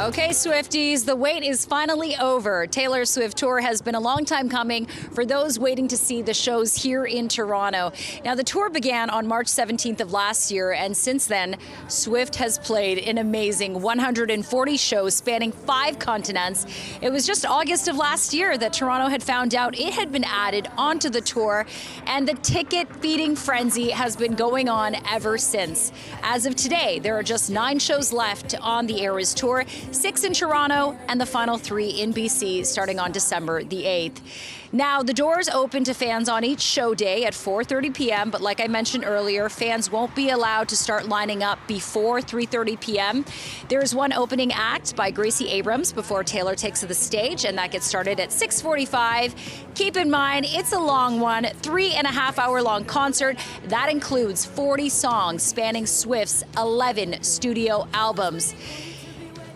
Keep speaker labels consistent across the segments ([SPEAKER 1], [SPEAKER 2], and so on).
[SPEAKER 1] Okay, Swifties, the wait is finally over. Taylor Swift tour has been a long time coming for those waiting to see the shows here in Toronto. Now, the tour began on March 17th of last year, and since then, Swift has played an amazing 140 shows spanning 5 continents. It was just August of last year that Toronto had found out it had been added onto the tour, and the ticket-feeding frenzy has been going on ever since. As of today, there are just 9 shows left on the Eras Tour, 6 in Toronto, and the final 3 in BC starting on December the 8th. Now, the doors open to fans on each show day at 4:30 p.m., but like I mentioned earlier, fans won't be allowed to start lining up before 3:30 p.m. There is one opening act by Gracie Abrams before Taylor takes to the stage, and that gets started at 6:45. Keep in mind, it's a long one, 3.5-hour-long concert. That includes 40 songs spanning Swift's 11 studio albums.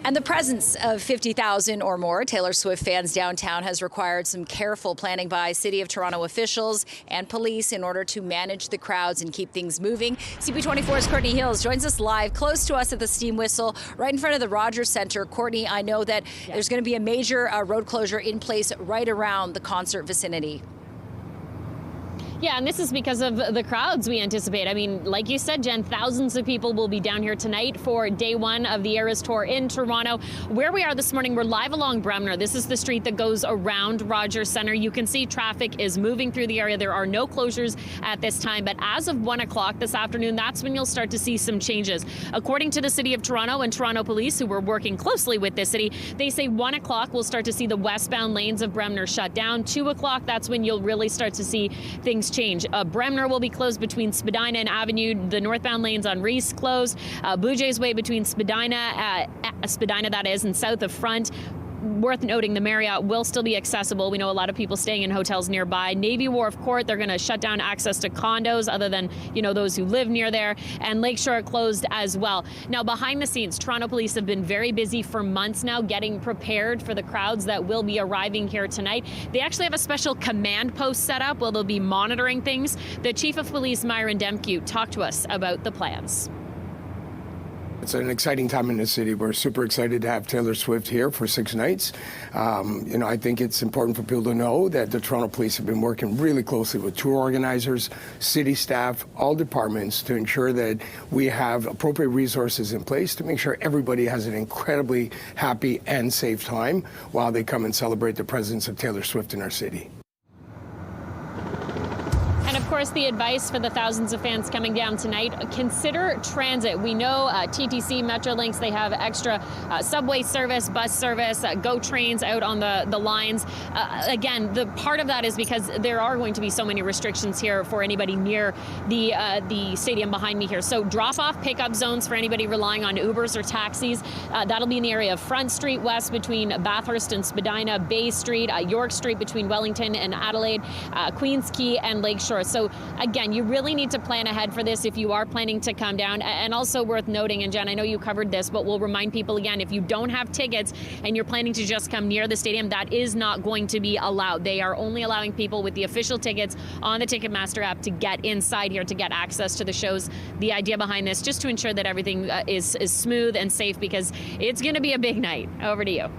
[SPEAKER 1] And the presence of 50,000 or more Taylor Swift fans downtown has required some careful planning by City of Toronto officials and police in order to manage the crowds and keep things moving. CP24's Courtney Hills joins us live close to us at the Steam Whistle, right in front of the Rogers Centre. Courtney, I know that there's going to be a major road closure in place right around the concert vicinity.
[SPEAKER 2] Yeah, and this is because of the crowds we anticipate. I mean, like you said, Jen, thousands of people will be down here tonight for day 1 of the Eras Tour in Toronto. Where we are this morning, we're live along Bremner. This is the street that goes around Rogers Centre. You can see traffic is moving through the area. There are no closures at this time, but as of 1 o'clock this afternoon, that's when you'll start to see some changes. According to the City of Toronto and Toronto Police, who were working closely with this city, they say 1 o'clock we'll start to see the westbound lanes of Bremner shut down. 2 o'clock, that's when you'll really start to see things change. Bremner will be closed between Spadina and Avenue. The northbound lanes on Reese closed. Blue Jays Way between Spadina, that is, and south of Front. Worth noting, the Marriott will still be accessible. We know a lot of people staying in hotels nearby. Navy Wharf Court, they're going to shut down access to condos other than, those who live near there. And Lakeshore closed as well. Now, behind the scenes, Toronto Police have been very busy for months now getting prepared for the crowds that will be arriving here tonight. They actually have a special command post set up where they'll be monitoring things. The Chief of Police, Myron Demke, talked to us about the plans.
[SPEAKER 3] It's an exciting time in the city. We're super excited to have Taylor Swift here for 6 nights. I think it's important for people to know that the Toronto Police have been working really closely with tour organizers, city staff, all departments to ensure that we have appropriate resources in place to make sure everybody has an incredibly happy and safe time while they come and celebrate the presence of Taylor Swift in our city.
[SPEAKER 2] And of course, the advice for the thousands of fans coming down tonight, consider transit. We know TTC, Metrolinx, they have extra subway service, bus service, GO trains out on the lines. Again, the part of that is because there are going to be so many restrictions here for anybody near the stadium behind me here. So drop-off pickup zones for anybody relying on Ubers or taxis. That'll be in the area of Front Street West between Bathurst and Spadina, Bay Street, York Street between Wellington and Adelaide, Queens Quay and Lakeshore. So again, you really need to plan ahead for this if you are planning to come down. And also worth noting, and Jen, I know you covered this, but we'll remind people again, if you don't have tickets and you're planning to just come near the stadium, that is not going to be allowed. They are only allowing people with the official tickets on the Ticketmaster app to get inside here to get access to the shows. The idea behind this, just to ensure that everything is smooth and safe, because it's going to be a big night. Over to you.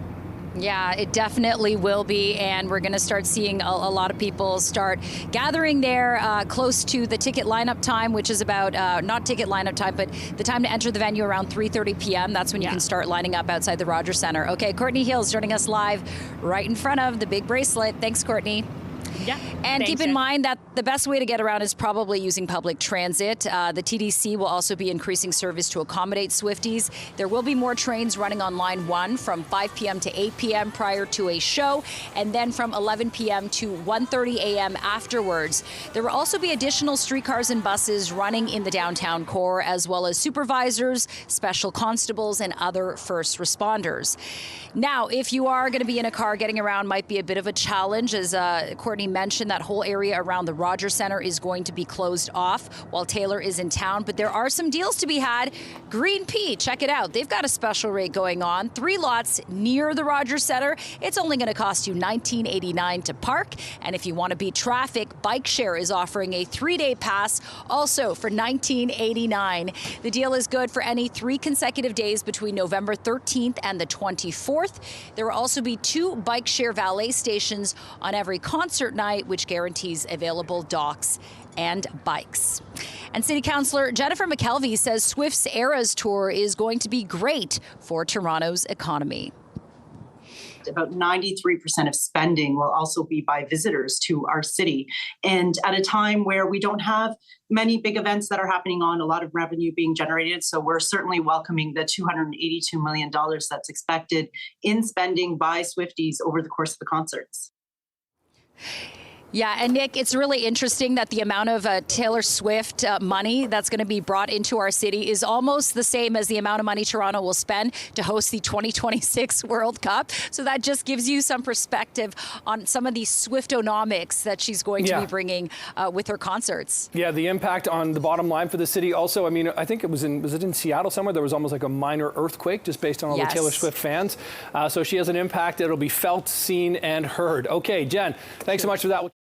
[SPEAKER 1] Yeah, it definitely will be, and we're going to start seeing a lot of people start gathering there close to the ticket lineup time, which is about, not ticket lineup time, but the time to enter the venue around 3:30 p.m. That's when you can start lining up outside the Rogers Centre. Okay, Courtney Hills joining us live right in front of the big bracelet. Thanks, Courtney.
[SPEAKER 2] Yeah.
[SPEAKER 1] And keep in mind that the best way to get around is probably using public transit. The TDC will also be increasing service to accommodate Swifties. There will be more trains running on Line 1 from 5 p.m. to 8 p.m. prior to a show, and then from 11 p.m. to 1:30 a.m. afterwards. There will also be additional streetcars and buses running in the downtown core, as well as supervisors, special constables, and other first responders. Now, if you are going to be in a car, getting around might be a bit of a challenge, as Courtney mentioned that whole area around the Rogers Centre is going to be closed off while Taylor is in town. But there are some deals to be had. Green Pea, check it out. They've got a special rate going on. 3 lots near the Rogers Centre. It's only going to cost you $19.89 to park. And if you want to beat traffic, Bike Share is offering a 3-day pass also for $19.89. The deal is good for any 3 consecutive days between November 13th and the 24th. There will also be 2 Bike Share valet stations on every concert night, which guarantees available docks and bikes. And City Councillor Jennifer McKelvey says Swift's Eras Tour is going to be great for Toronto's economy.
[SPEAKER 4] About 93% of spending will also be by visitors to our city. And at a time where we don't have many big events that are happening on, a lot of revenue being generated. So we're certainly welcoming the $282 million that's expected in spending by Swifties over the course of the concerts.
[SPEAKER 1] Yeah, and Nick, it's really interesting that the amount of Taylor Swift money that's going to be brought into our city is almost the same as the amount of money Toronto will spend to host the 2026 World Cup. So that just gives you some perspective on some of the Swiftonomics that she's going to be bringing with her concerts.
[SPEAKER 5] Yeah, the impact on the bottom line for the city. Also, I mean, I think was it in Seattle somewhere? There was almost like a minor earthquake just based on all the Taylor Swift fans. So she has an impact that'll be felt, seen, and heard. Okay, Jen, thanks so much for that.